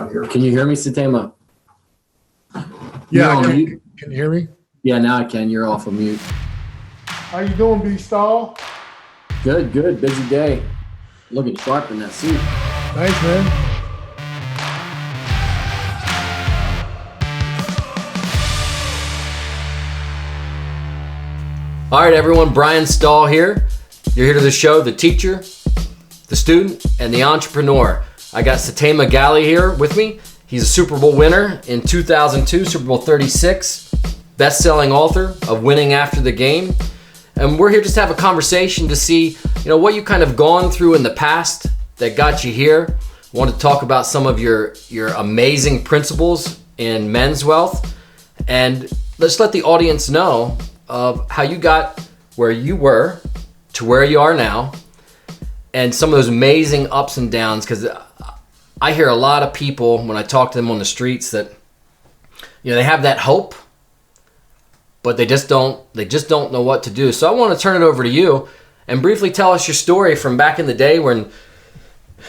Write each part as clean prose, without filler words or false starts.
out here. Can you hear me, Setema? Yeah, can you hear me? Yeah, now I can. You're off of mute. How you doing, Bryan Stahl? Good. Busy day. Looking sharp in that suit. Thanks, man. All right, everyone. Bryan Stahl here. You're here to the show, the teacher, the student, and the entrepreneur. I got Setema Gali here with me. He's a Super Bowl winner in 2002, Super Bowl 36, best-selling author of Winning After the Game. And we're here just to have a conversation to see, what you kind of gone through in the past that got you here. I want to talk about some of your amazing principles in men's wealth. And let's let the audience know of how you got where you were to where you are now, and some of those amazing ups and downs, because I hear a lot of people when I talk to them on the streets that they have that hope, but they just don't know what to do. So I want to turn it over to you and briefly tell us your story from back in the day when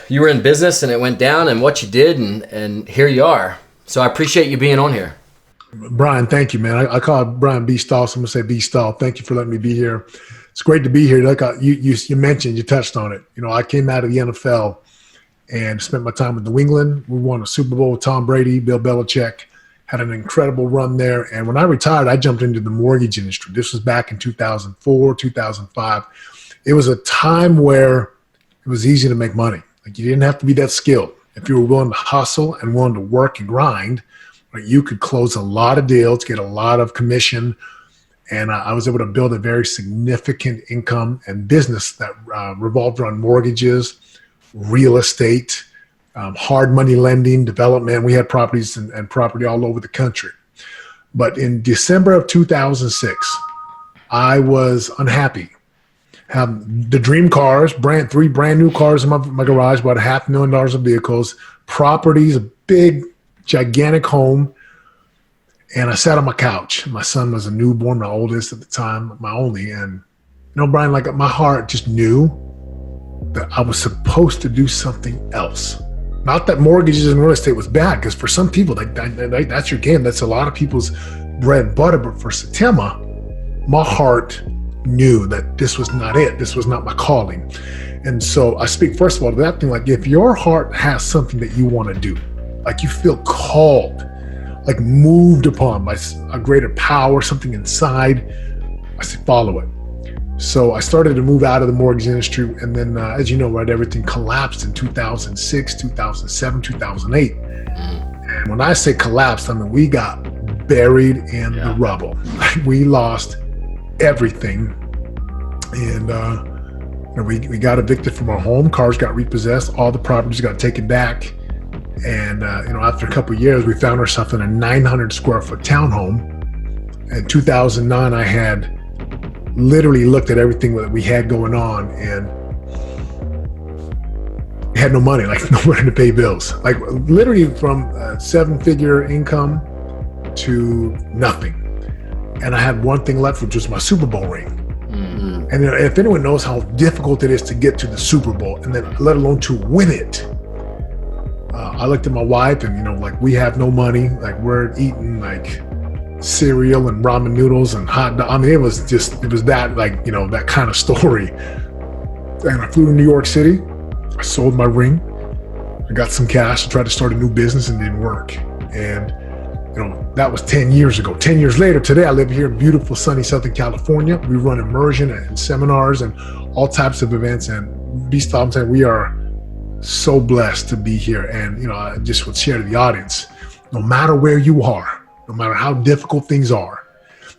you were in business and it went down, and what you did, and here you are. So I appreciate you being on here. Bryan, thank you, man. I call it Bryan B. Stahl, so I'm going to say B. Stahl. Thank you for letting me be here. It's great to be here. Like you mentioned, you touched on it. I came out of the NFL and spent my time with New England. We won a Super Bowl with Tom Brady, Bill Belichick, had an incredible run there. And when I retired, I jumped into the mortgage industry. This was back in 2004, 2005. It was a time where it was easy to make money. Like, you didn't have to be that skilled. If you were willing to hustle and willing to work and grind, you could close a lot of deals, get a lot of commission. And I was able to build a very significant income and business that revolved around mortgages, real estate, hard money lending, development. We had properties and property all over the country. But in December of 2006, I was unhappy. Have the dream cars, three brand new cars in my garage, about $500,000 of vehicles, properties, a big, gigantic home. And I sat on my couch. My son was a newborn, my oldest at the time, my only. And, Bryan, like, my heart just knew that I was supposed to do something else. Not that mortgages and real estate was bad, because for some people, that's your game. That's a lot of people's bread and butter. But for Setema, my heart knew that this was not it. This was not my calling. And so I speak, first of all, to that thing, like, if your heart has something that you want to do, like you feel called, like moved upon by a greater power, something inside, I say follow it. So I started to move out of the mortgage industry. And then, as you know, right, everything collapsed in 2006, 2007, 2008. And when I say collapsed, I mean, we got buried in the rubble. We lost everything. And we got evicted from our home. Cars got repossessed. All the properties got taken back. And, after a couple of years, we found ourselves in a 900 square foot townhome. In 2009, I had literally looked at everything that we had going on and had no money, like nowhere to pay bills. Like, literally from a 7-figure income to nothing. And I had one thing left, which was my Super Bowl ring. Mm-hmm. And if anyone knows how difficult it is to get to the Super Bowl, and then let alone to win it, I looked at my wife and, we have no money. Like, we're eating like cereal and ramen noodles and hot dog. I mean, it was that, like, that kind of story. And I flew to New York City. I sold my ring. I got some cash to try to start a new business, and it didn't work. And, that was 10 years ago. 10 years later, today I live here in beautiful, sunny Southern California. We run immersion and seminars and all types of events. And B. Stahl, I'm saying, we are so blessed to be here. And, I just would share to the audience, no matter where you are, no matter how difficult things are,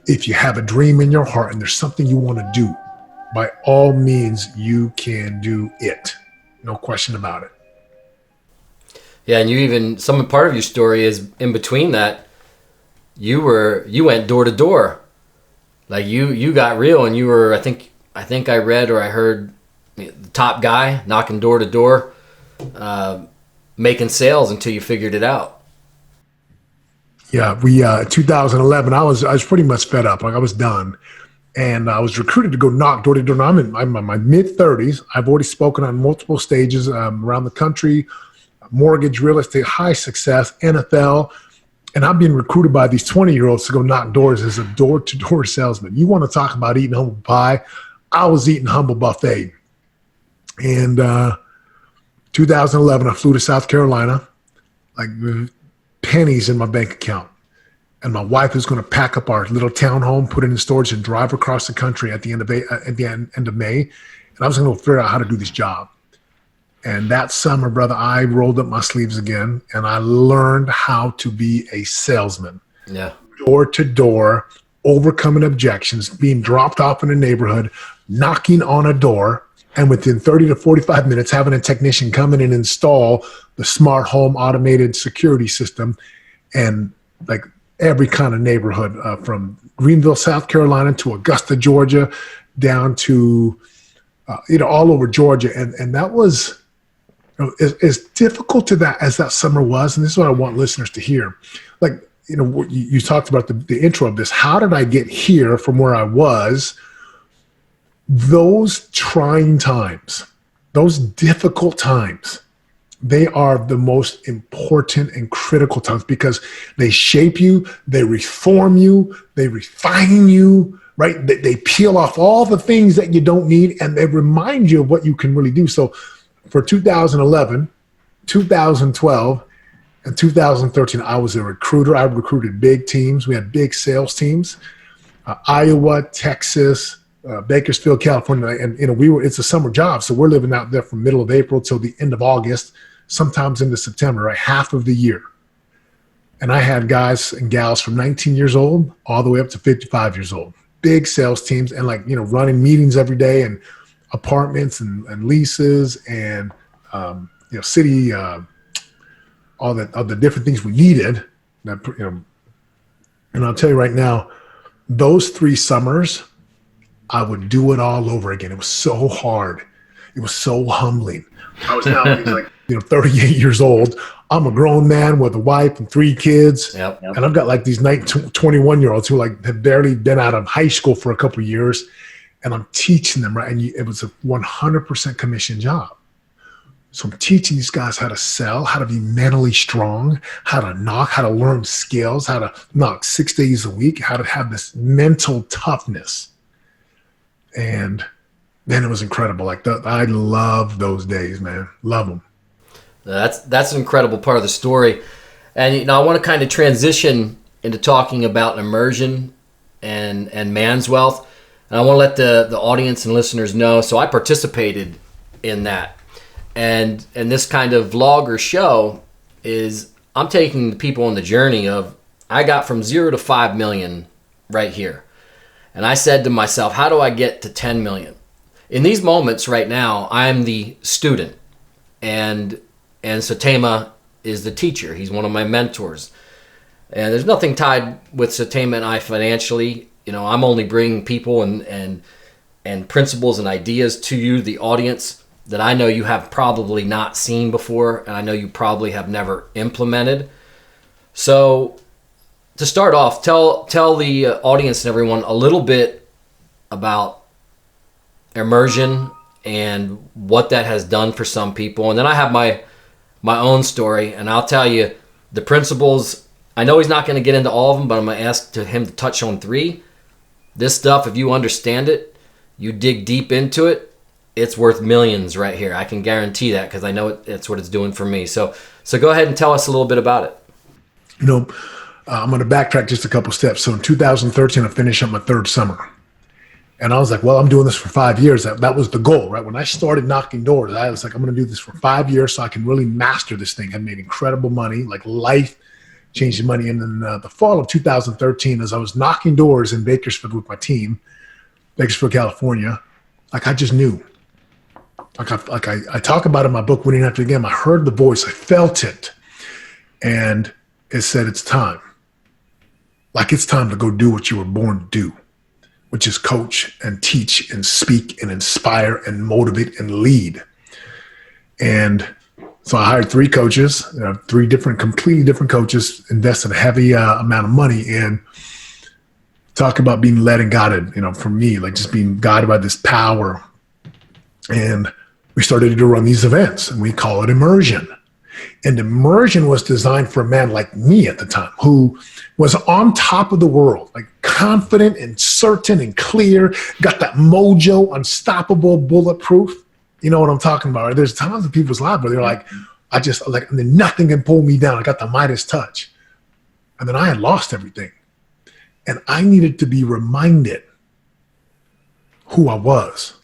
if you have a dream in your heart and there's something you want to do, by all means, you can do it. No question about it. Yeah, and some part of your story is in between that. You went door to door, like you got real, and you were, I think I read or I heard, the top guy knocking door to door, making sales until you figured it out. Yeah, 2011, I was pretty much fed up. Like, I was done. And I was recruited to go knock door to door. Now, I'm in my mid-30s. I've already spoken on multiple stages around the country, mortgage, real estate, high success, NFL. And I'm being recruited by these 20-year-olds to go knock doors as a door-to-door salesman. You want to talk about eating humble pie? I was eating humble buffet. And 2011, I flew to South Carolina, like pennies in my bank account. And my wife was going to pack up our little townhome, put it in storage, and drive across the country at the end of May. And I was going to figure out how to do this job. And that summer, brother, I rolled up my sleeves again, and I learned how to be a salesman. Yeah. Door to door, overcoming objections, being dropped off in a neighborhood, knocking on a door, and within 30 to 45 minutes, having a technician come in and install the smart home automated security system. And like every kind of neighborhood, from Greenville, South Carolina to Augusta, Georgia, down to, all over Georgia. And that was, as difficult as that summer was, and this is what I want listeners to hear. Like, you talked about the intro of this. How did I get here from where I was? Those trying times, those difficult times, they are the most important and critical times because they shape you, they reform you, they refine you, right? They peel off all the things that you don't need, and they remind you of what you can really do. So for 2011, 2012, and 2013, I was a recruiter. I recruited big teams. We had big sales teams, Iowa, Texas, Bakersfield, California. And, it's a summer job. So we're living out there from middle of April till the end of August, sometimes into September, right? Half of the year. And I had guys and gals from 19 years old all the way up to 55 years old. Big sales teams and running meetings every day and apartments and leases and, city, all the different things we needed. And I'll tell you right now, those 3 summers, I would do it all over again. It was so hard. It was so humbling. I was now 38 years old. I'm a grown man with a wife and 3 kids. Yep. And I've got these 21-year-olds who have barely been out of high school for a couple of years. And I'm teaching them, right? And it was a 100% commission job. So I'm teaching these guys how to sell, how to be mentally strong, how to knock, how to learn skills, how to knock 6 days a week, how to have this mental toughness. And then it was incredible. I love those days, man. Love them. That's an incredible part of the story. And I want to kind of transition into talking about immersion and man's wealth. And I want to let the audience and listeners know. So I participated in that. And this kind of vlog or show is I'm taking the people on the journey of I got from 0 to 5 million right here. And I said to myself, how do I get to 10 million? In these moments right now, I'm the student and Setema is the teacher. He's one of my mentors. And there's nothing tied with Setema and I financially. I'm only bringing people and principles and ideas to you, the audience, that I know you have probably not seen before, and I know you probably have never implemented. So to start off, tell the audience and everyone a little bit about immersion and what that has done for some people. And then I have my own story, and I'll tell you the principles. I know he's not going to get into all of them, but I'm going to ask him to touch on 3. This stuff, if you understand it, you dig deep into it, it's worth millions right here. I can guarantee that because I know it's what it's doing for me. So go ahead and tell us a little bit about it. I'm going to backtrack just a couple steps. So in 2013, I finished up my 3rd summer. And I was like, well, I'm doing this for 5 years. That was the goal, right? When I started knocking doors, I was like, I'm going to do this for 5 years so I can really master this thing. I made incredible money, life-changing money. And then the fall of 2013, as I was knocking doors in Bakersfield with my team, Bakersfield, California, I just knew. I talk about in my book, Winning After the Game. I heard the voice. I felt it. And it said, it's time. It's time to go do what you were born to do, which is coach and teach and speak and inspire and motivate and lead. And so I hired 3 coaches, 3 completely different coaches, invested a heavy amount of money in. Talk about being led and guided, for me, just being guided by this power. And we started to run these events, and we call it immersion. And immersion was designed for a man like me at the time, who was on top of the world, like confident and certain and clear, got that mojo, unstoppable, bulletproof. You know what I'm talking about, right? There's times in people's lives where they're like, and then nothing can pull me down. I got the Midas touch. And then I had lost everything. And I needed to be reminded who I was.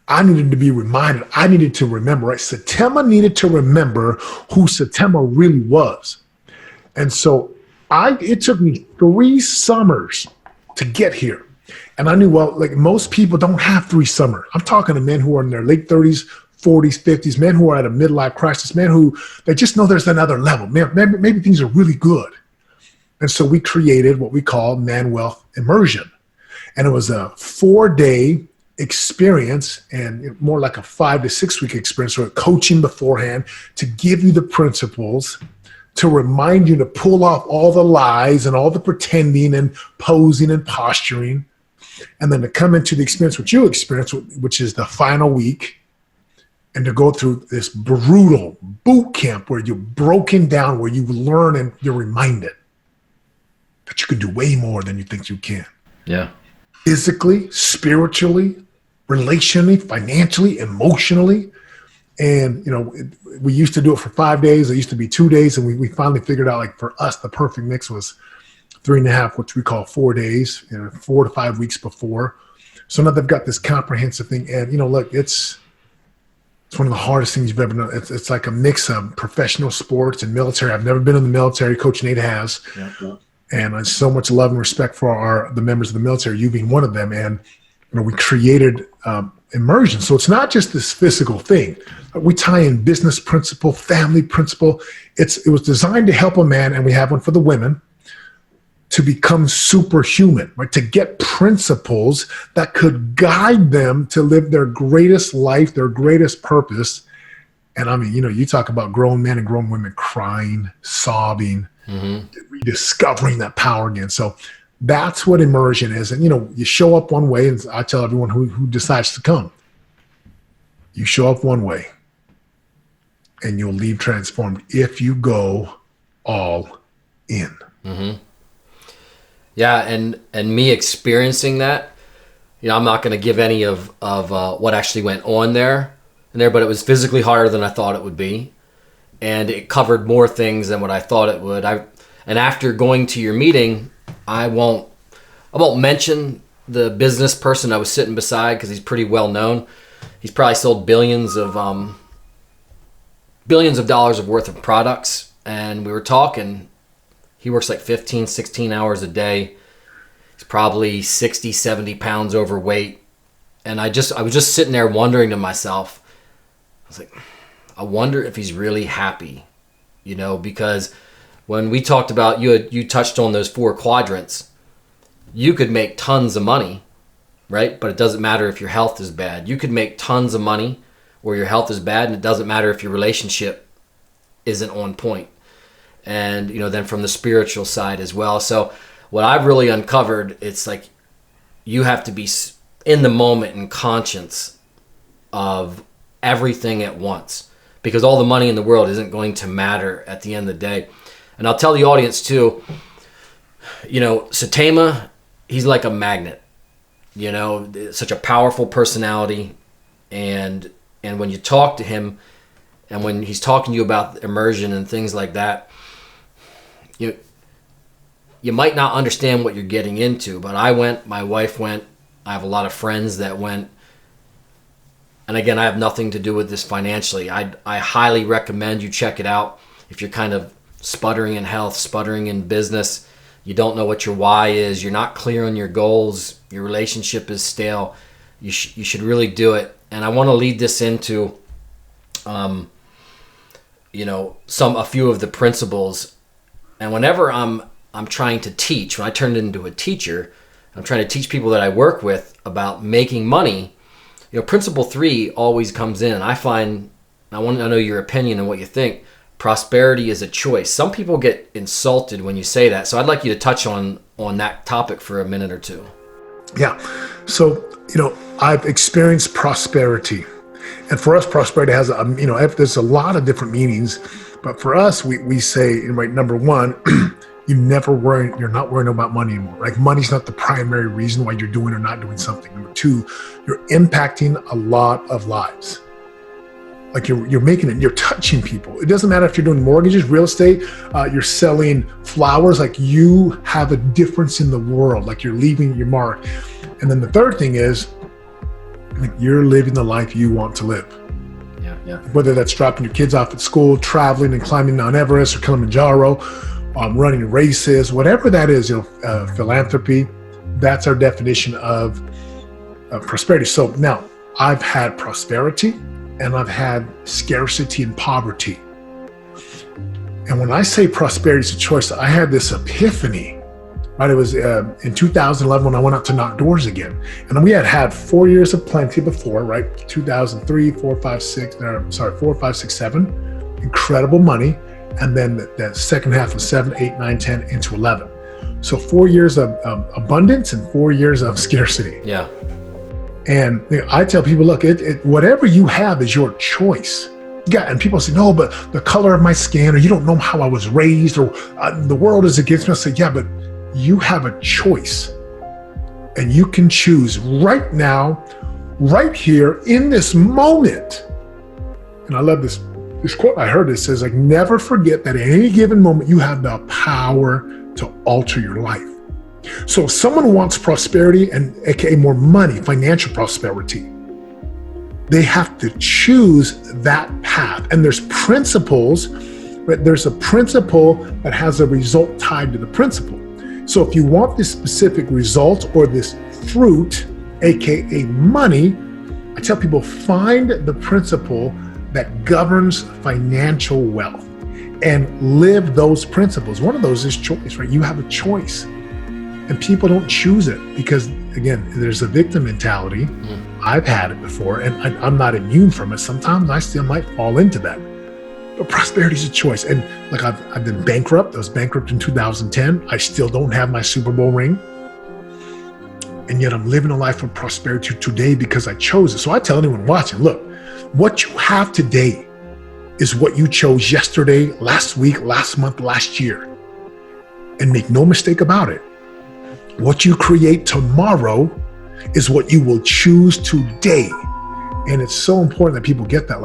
I needed to be reminded. I needed to remember, right? Setema needed to remember who Setema really was. And so it took me 3 summers to get here. And I knew, well, like most people don't have 3 summers. I'm talking to men who are in their late 30s, 40s, 50s, men who are at a midlife crisis, men who they just know there's another level. Maybe things are really good. And so we created what we call Man Wealth Immersion. And it was a 4-day experience, and more like a 5 to 6 week experience, or coaching beforehand to give you the principles, to remind you to pull off all the lies and all the pretending and posing and posturing, and then to come into the experience what you experience, which is the final week, and to go through this brutal boot camp where you're broken down, where you learn and you're reminded that you can do way more than you think you can. Yeah. Physically, spiritually, relationally, financially, emotionally. And, we used to do it for 5 days. It used to be 2 days. And we finally figured out, like, for us, the perfect mix was 3.5, which we call 4 days, 4 to 5 weeks before. So now they've got this comprehensive thing. And, look, it's one of the hardest things you've ever done. It's like a mix of professional sports and military. I've never been in the military. Coach Nate has. Yeah. And I have so much love and respect for the members of the military, you being one of them. And we created immersion. So it's not just this physical thing. We tie in business principle, family principle. It was designed to help a man, and we have one for the women, to become superhuman, right? To get principles that could guide them to live their greatest life, their greatest purpose. And I mean, you talk about grown men and grown women crying, sobbing, rediscovering that power again. So that's what immersion is. And, you show up one way, and I tell everyone who decides to come, you show up one way and you'll leave transformed if you go all in. Mm-hmm. Yeah. And me experiencing that, I'm not going to give any of what actually went on there, but it was physically harder than I thought it would be. And it covered more things than what I thought it would. And after going to your meeting, I won't mention the business person I was sitting beside, because he's pretty well known. He's probably sold billions of dollars worth of products. And we were talking. He works like 15, 16 hours a day. He's probably 60, 70 pounds overweight. And I was just sitting there wondering to myself, I was like, I wonder if he's really happy, because when we talked about, you touched on those 4 quadrants, you could make tons of money, right? But it doesn't matter if your health is bad. You could make tons of money or your health is bad, and it doesn't matter if your relationship isn't on point. And, then from the spiritual side as well. So what I've really uncovered, it's like you have to be in the moment and conscious of everything at once, because all the money in the world isn't going to matter at the end of the day. And I'll tell the audience too, Setema, he's like a magnet, such a powerful personality. And when you talk to him, and when he's talking to you about immersion and things like that, you might not understand what you're getting into. But I went, my wife went, I have a lot of friends that went. And again, I have nothing to do with this financially. I highly recommend you check it out. If you're kind of sputtering in health, sputtering in business, you don't know what your why is, you're not clear on your goals, your relationship is stale, you should really do it. And I want to lead this into, a few of the principles. And whenever I'm trying to teach, when I turned into a teacher, I'm trying to teach people that I work with about making money. Principle 3 always comes in. I find, I want to know your opinion and what you think. Prosperity is a choice. Some people get insulted when you say that. So I'd like you to touch on that topic for a minute or two. Yeah. So, I've experienced prosperity. And for us, prosperity has, there's a lot of different meanings, but for us, we say, right, number one, you're not worrying about money anymore. Like money's not the primary reason why you're doing or not doing something. Number two, you're impacting a lot of lives. Like you're making it, you're touching people. It doesn't matter if you're doing mortgages, real estate, you're selling flowers, like you have a difference in the world, like you're leaving your mark. And then the third thing is, like you're living the life you want to live. Yeah. Whether that's dropping your kids off at school, traveling and climbing Mount Everest or Kilimanjaro, running races, whatever that is, philanthropy, that's our definition of prosperity. So now I've had prosperity and I've had scarcity and poverty. And when I say prosperity is a choice, I had this epiphany, right? It was in 2011 when I went out to knock doors again. And we had 4 years of plenty before, right? 2003, 4, 5, 6, 7, incredible money. And then the second half of 7, 8, 9, 10 into 11. So 4 years of abundance and 4 years of scarcity. Yeah. And I tell people, look, whatever you have is your choice. Yeah, and people say, no, but the color of my skin, or you don't know how I was raised, or the world is against me. I say, yeah, but you have a choice. And you can choose right now, right here, in this moment. And I love this quote I heard. It says, like, never forget that at any given moment, you have the power to alter your life. So if someone wants prosperity and aka more money, financial prosperity, they have to choose that path. And there's principles, but there's a principle that has a result tied to the principle. So if you want this specific result or this fruit, aka money, I tell people, find the principle that governs financial wealth and live those principles. One of those is choice, right? You have a choice. And people don't choose it because, again, there's a victim mentality. I've had it before, and I'm not immune from it. Sometimes I still might fall into that. But prosperity is a choice. And like I've been bankrupt. I was bankrupt in 2010. I still don't have my Super Bowl ring. And yet I'm living a life of prosperity today because I chose it. So I tell anyone watching, look, what you have today is what you chose yesterday, last week, last month, last year. And make no mistake about it. What you create tomorrow is what you will choose today. And it's so important that people get that,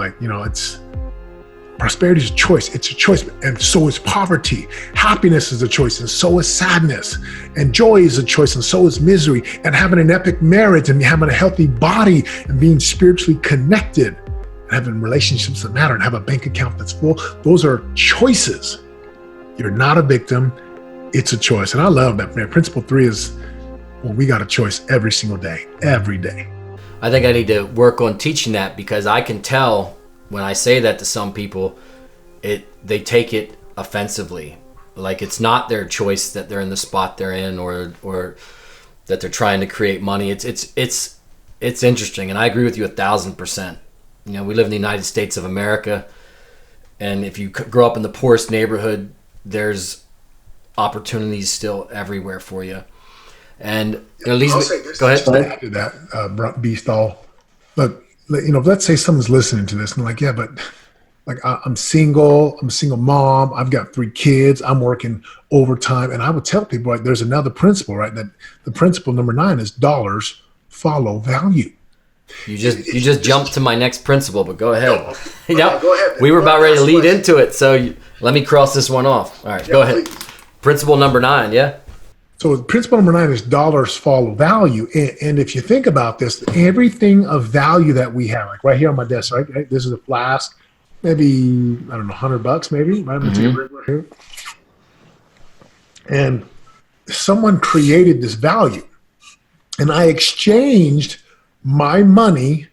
prosperity is a choice. It's a choice. And so is poverty. Happiness is a choice. And so is sadness. And joy is a choice. And so is misery. And having an epic marriage and having a healthy body and being spiritually connected and having relationships that matter and have a bank account that's full. Those are choices. You're not a victim. It's a choice. And I love that, man. Principle 3 is, we got a choice every single day, every day. I think I need to work on teaching that because I can tell when I say that to some people, they take it offensively. Like it's not their choice that they're in the spot they're in or that they're trying to create money. It's interesting. And I agree with you 1,000%. We live in the United States of America. And if you grow up in the poorest neighborhood, there's opportunities still everywhere for you. And at least go ahead. Just to add to that, Bryan Stahl. Look, let's say someone's listening to this and like, yeah, but like I'm single mom, I've got 3 kids, I'm working overtime. And I would tell people, right, there's another principle, right? That the principle number 9 is dollars follow value. You just jumped to my next principle, but go ahead. Go ahead. We were about ready to lead into it, so let me cross this one off. All right, go ahead. Please. Principle number 9, yeah? So principle number 9 is dollars follow value. And if you think about this, everything of value that we have, like right here on my desk, right? This is a flask, maybe, I don't know, $100 maybe. Right? Right here. And someone created this value. And I exchanged my money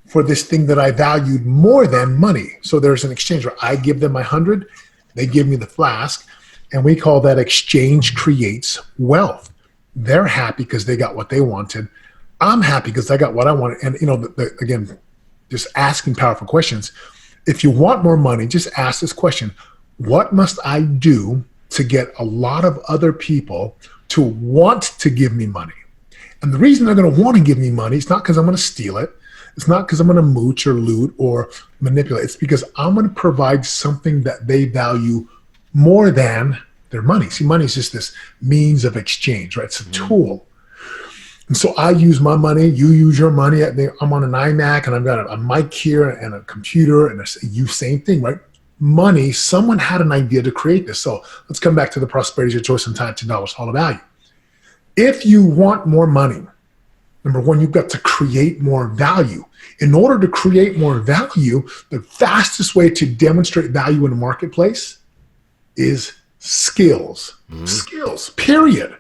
for this thing that I valued more than money. So there's an exchange where I give them my 100, they give me the flask. And we call that exchange creates wealth. They're happy because they got what they wanted. I'm happy because I got what I wanted. And, again, just asking powerful questions. If you want more money, just ask this question. What must I do to get a lot of other people to want to give me money? And the reason they're going to want to give me money is not because I'm going to steal it. It's not because I'm going to mooch or loot or manipulate. It's because I'm going to provide something that they value more than their money. See, money is just this means of exchange, right? It's a tool. And so I use my money, you use your money. I'm on an iMac and I've got a mic here and a computer and you same thing, right? Money, someone had an idea to create this. So let's come back to the prosperity is your choice and time, $10, Hall of Value. If you want more money, number one, you've got to create more value. In order to create more value, the fastest way to demonstrate value in the marketplace is skills. Skills, period.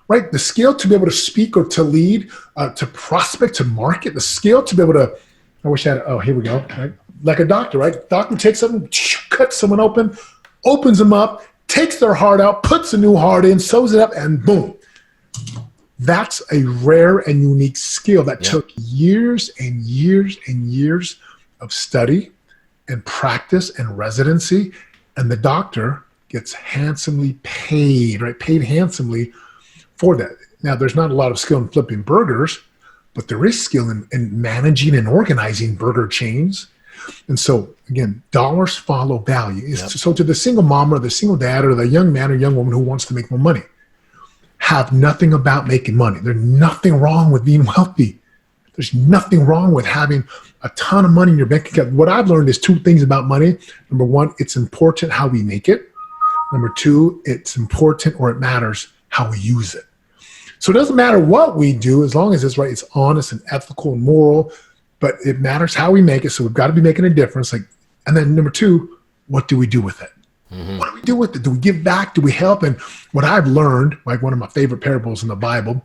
Right? The skill to be able to speak or to lead, to prospect, to market, the skill to be able to, I wish I had, oh, here we go. Right? Like a doctor, right? Doctor takes something, cuts someone open, opens them up, takes their heart out, puts a new heart in, sews it up, and boom. That's a rare and unique skill that took years and years and years of study and practice and residency. And the doctor gets handsomely paid, right? Paid handsomely for that. Now, there's not a lot of skill in flipping burgers, but there is skill in managing and organizing burger chains. And so, again, dollars follow value. So to the single mom or the single dad or the young man or young woman who wants to make more money, have nothing about making money. There's nothing wrong with being wealthy. There's nothing wrong with having a ton of money in your bank account. What I've learned is two things about money. Number one, it's important how we make it. Number two, it's important or it matters how we use it. So it doesn't matter what we do as long as it's right, it's honest and ethical and moral, but it matters how we make it. So we've got to be making a difference. And then number two, what do we do with it? What do we do with it? Do we give back? Do we help? And what I've learned, like one of my favorite parables in the Bible,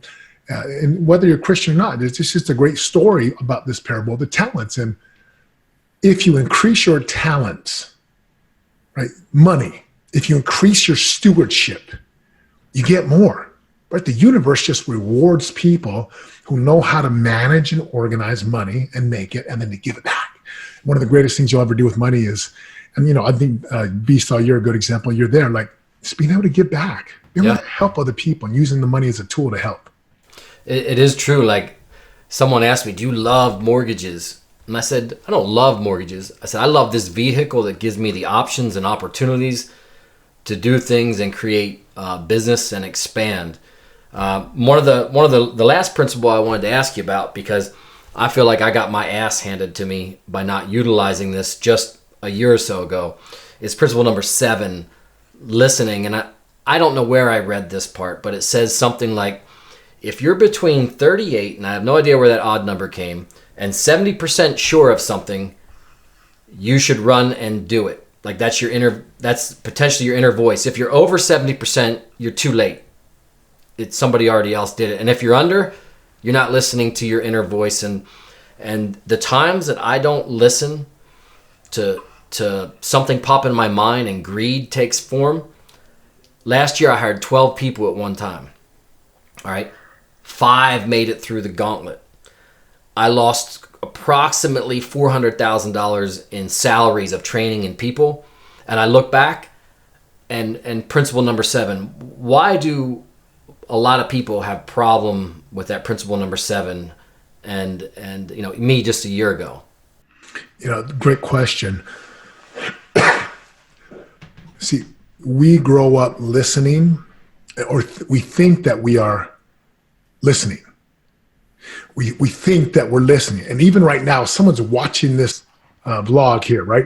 and whether you're Christian or not, it's just a great story about this parable, the talents. And if you increase your talents, right, money, if you increase your stewardship, you get more. Right? The universe just rewards people who know how to manage and organize money and make it and then to give it back. One of the greatest things you'll ever do with money is, and I think B Stahl, you're a good example. You're there, like just being able to give back, being able to help other people and using the money as a tool to help. It is true. Like someone asked me, do you love mortgages? And I said, I don't love mortgages. I said, I love this vehicle that gives me the options and opportunities to do things and create business and expand. One of the last principle I wanted to ask you about, because I feel like I got my ass handed to me by not utilizing this just a year or so ago, is principle number 7, listening. And I don't know where I read this part, but it says something like, if you're between 38, and I have no idea where that odd number came, and 70% sure of something, you should run and do it. Like that's potentially your inner voice. If you're over 70%, you're too late. It's somebody already else did it. And if you're under, you're not listening to your inner voice. And the times that I don't listen to something pop in my mind and greed takes form. Last year I hired 12 people at one time. All right. 5 made it through the gauntlet. I lost approximately $400,000 in salaries of training and people. And I look back and principle number 7, why do a lot of people have problem with that principle number 7 and me just a year ago? Great question. See, we grow up listening, or we think that we are listening. We think that we're listening. And even right now, someone's watching this vlog here, right?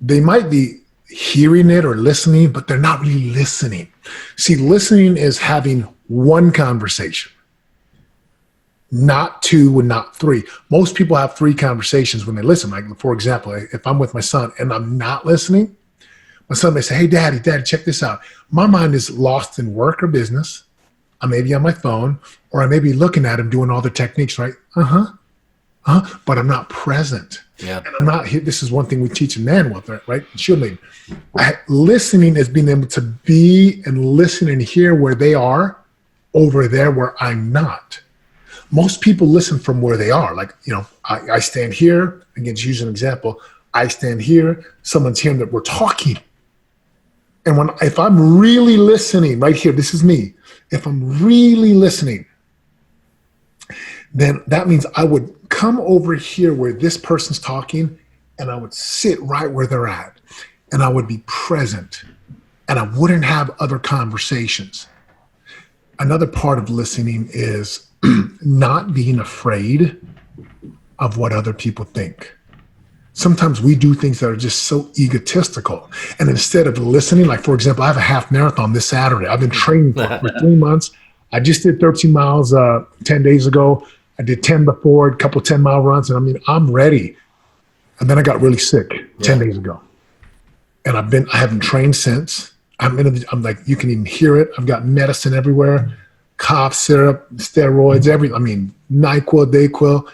They might be hearing it or listening, but they're not really listening. See, listening is having one conversation, not 2 and not 3. Most people have 3 conversations when they listen. Like, for example, if I'm with my son and I'm not listening, my son may say, hey, daddy, check this out. My mind is lost in work or business. I may be on my phone, or I may be looking at him doing all the techniques, right? But I'm not present. Yeah. And I'm not here. This is one thing we teach in Manwealth, right? Shielding. Listening is being able to be and listen and hear where they are over there where I'm not. Most people listen from where they are. Like, I stand here. Again, to use an example, I stand here. Someone's hearing that we're talking. And if I'm really listening right here, this is me. If I'm really listening, then that means I would come over here where this person's talking, and I would sit right where they're at, and I would be present, and I wouldn't have other conversations. Another part of listening is not being afraid of what other people think. Sometimes we do things that are just so egotistical. And instead of listening, like, for example, I have a half marathon this Saturday. I've been training for 3 months. I just did 13 miles 10 days ago. I did 10 before, a couple 10-mile runs. And I mean, I'm ready. And then I got really sick 10 days ago. And I haven't trained since. I'm like, you can even hear it. I've got medicine everywhere, cough syrup, steroids, NyQuil, Dayquil.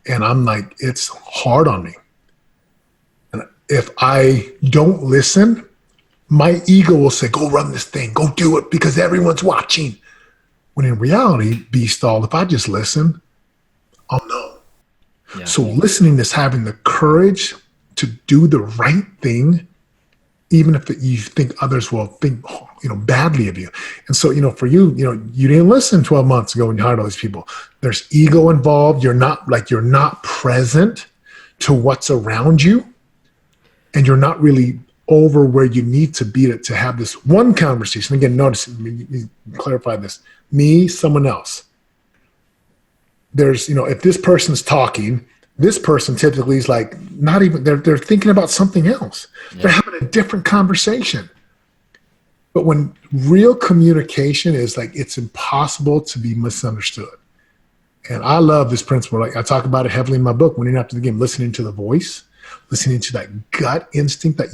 And I'm like, it's hard on me. And if I don't listen, my ego will say, go run this thing, go do it because everyone's watching. When in reality, Stahl, if I just listen, I'll know. Yeah. So listening is having the courage to do the right thing, even if you think others will think, badly of you. And so, for you, you didn't listen 12 months ago when you hired all these people. There's ego involved. You're not present to what's around you. And you're not really over where you need to be to have this one conversation. Again, notice, clarify this. Me, someone else. There's, if this person's talking, this person typically is like, not even, they're thinking about something else. Yeah. They're having a different conversation. But when real communication is like, it's impossible to be misunderstood. And I love this principle. Like I talk about it heavily in my book, Winning After the Game, listening to the voice, listening to that gut instinct that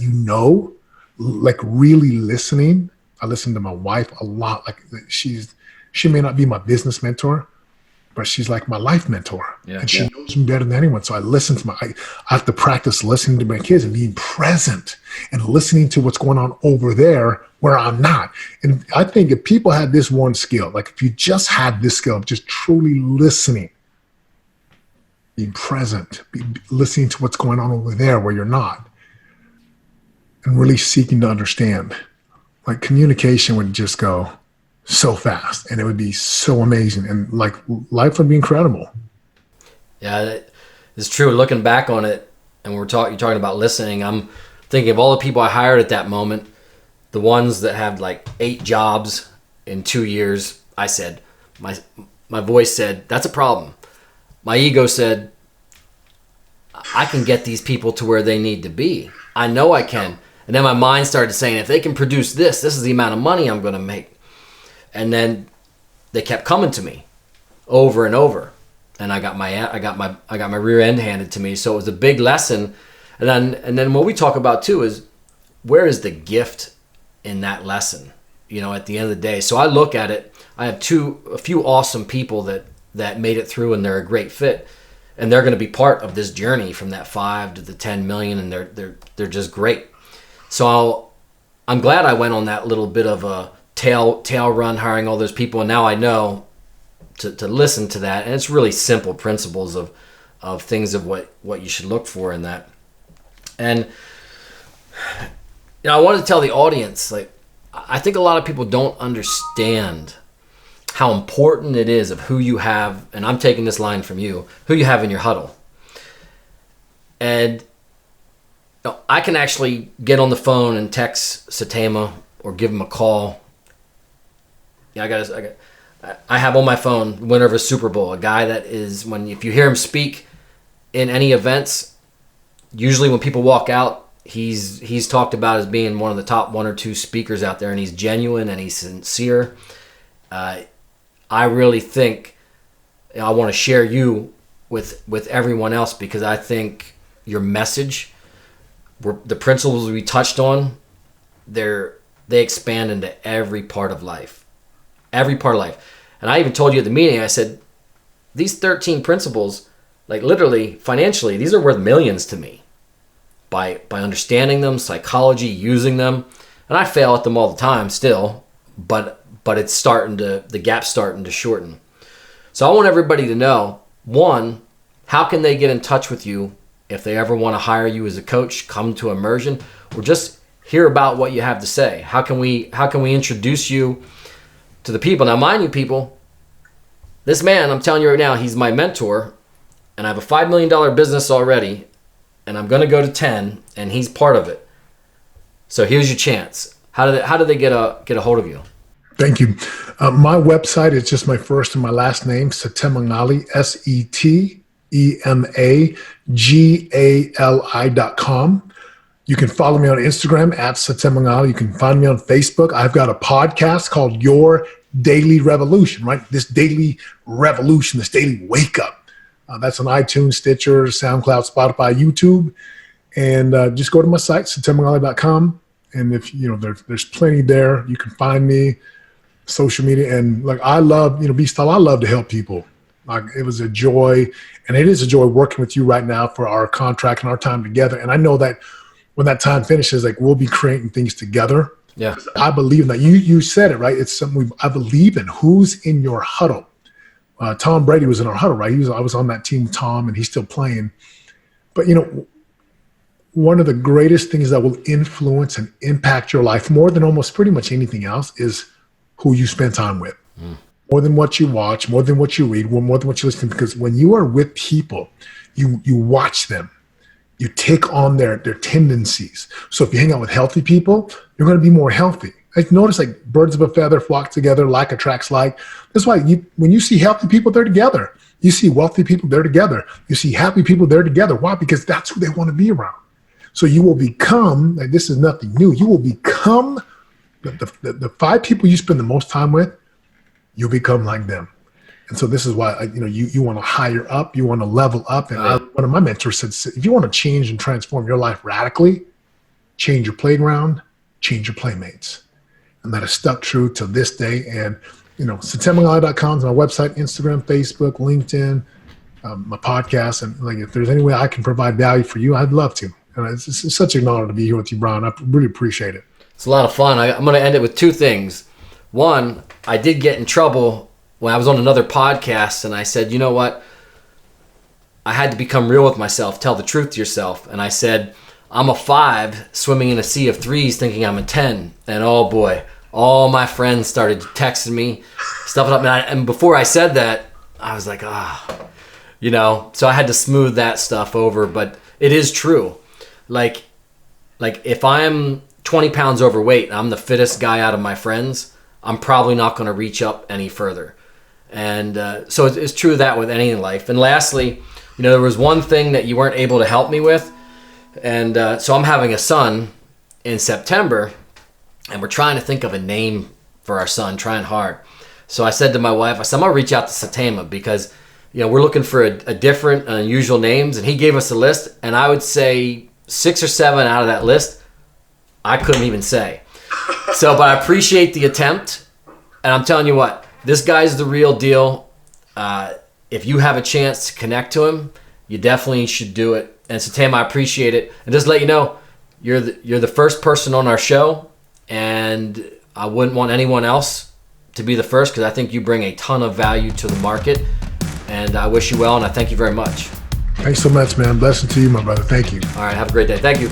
like really listening. I listen to my wife a lot. Like she may not be my business mentor, but she's like my life mentor. Yeah, and she knows me better than anyone. So I listen to I have to practice listening to my kids and being present and listening to what's going on over there where I'm not. And I think if people had this one skill, like if you just had this skill of just truly listening, being present, listening to what's going on over there where you're not, and really seeking to understand, like communication would just go so fast and it would be so amazing and like life would be incredible. Yeah, it's true. Looking back on it, and you're talking about listening, I'm thinking of all the people I hired at that moment, the ones that had like 8 jobs in 2 years. I said, my voice said, that's a problem. My ego said, I can get these people to where they need to be. I know I can. And then my mind started saying, if they can produce this is the amount of money I'm going to make. And then they kept coming to me over and over. And I got my rear end handed to me. So it was a big lesson. And then what we talk about too is, where is the gift in that lesson? At the end of the day. So I look at it, I have a few awesome people that made it through and they're a great fit. And they're going to be part of this journey from that 5 to the 10 million, and they're just great. So I'm glad I went on that little bit of a tail run, hiring all those people, and now I know to listen to that. And it's really simple principles of things of what you should look for in that. And I wanted to tell the audience, like, I think a lot of people don't understand how important it is of who you have, and I'm taking this line from you, who you have in your huddle. And I can actually get on the phone and text Setema or give him a call. I have on my phone winner of a Super Bowl, a guy that is, if you hear him speak in any events, usually when people walk out, he's talked about as being one of the top 1 or 2 speakers out there, and he's genuine and he's sincere. I really think I want to share you with everyone else, because I think your message, the principles we touched on, they expand into every part of life. Every part of life. And I even told you at the meeting, I said, these 13 principles, like literally financially, these are worth millions to me by understanding them, psychology, using them. And I fail at them all the time still, but it's the gap's starting to shorten. So I want everybody to know, 1, how can they get in touch with you if they ever want to hire you as a coach, come to immersion, or just hear about what you have to say? How can we introduce you to the people? Now, mind you, people, this man, I'm telling you right now, he's my mentor, and I have a $5 million business already, and I'm going to go to 10, and he's part of it. So here's your chance. How do they get a hold of you? Thank you. My website is just my first and my last name, Setema Gali, SETEMAGALI.com. You can follow me on Instagram at Setema Gali. You can find me on Facebook. I've got a podcast called Your Daily Revolution, right? This daily revolution, this daily wake up. That's on iTunes, Stitcher, SoundCloud, Spotify, YouTube. And just go to my site, setemagali.com. And if, there's plenty there. You can find me, social media. And like, I love, B-Style, I love to help people. Like, it was a joy, and it is a joy working with you right now for our contract and our time together. And I know that when that time finishes, like, we'll be creating things together. Yeah. I believe in that. You said it, right? It's something I believe in. Who's in your huddle? Tom Brady was in our huddle, right? I was on that team with Tom, and he's still playing. But, one of the greatest things that will influence and impact your life more than almost pretty much anything else is who you spend time with. More than what you watch, more than what you read, more than what you listen to. Because when you are with people, you watch them. You take on their tendencies. So if you hang out with healthy people, you're going to be more healthy. Like, notice, like, birds of a feather flock together, like attracts like. That's why when you see healthy people, they're together. You see wealthy people, they're together. You see happy people, they're together. Why? Because that's who they want to be around. So you will become, like, this is nothing new. You will become the 5 people you spend the most time with, you'll become like them. And so this is why, you want to hire up, you want to level up. And one of my mentors said, if you want to change and transform your life radically, change your playground, change your playmates. And that has stuck true to this day. And, setemagali.com is my website, Instagram, Facebook, LinkedIn, my podcast. And like, if there's any way I can provide value for you, I'd love to. And it's such an honor to be here with you, Bryan. I really appreciate it. It's a lot of fun. I'm going to end it with 2 things. One, I did get in trouble when I was on another podcast, and I said, you know what? I had to become real with myself, tell the truth to yourself. And I said, I'm a 5 swimming in a sea of 3s thinking I'm a 10. And oh boy, all my friends started texting me, stuff up. And before I said that, I was like, so I had to smooth that stuff over. But it is true. Like if I'm 20 pounds overweight and I'm the fittest guy out of my friends, I'm probably not going to reach up any further. And so it's true that with any in life. And lastly, there was one thing that you weren't able to help me with. And so I'm having a son in September, and we're trying to think of a name for our son, trying hard. So I said to my wife, I'm going to reach out to Setema because, we're looking for a different, unusual names. And he gave us a list, and I would say 6 or 7 out of that list, I couldn't even say. So, but I appreciate the attempt. And I'm telling you what, this guy's the real deal. If you have a chance to connect to him, you definitely should do it. And Setema, I appreciate it. And just to let you know, you're the first person on our show, and I wouldn't want anyone else to be the first because I think you bring a ton of value to the market. And I wish you well, and I thank you very much. Thanks so much, man. Blessing to you, my brother. Thank you. All right, have a great day. Thank you.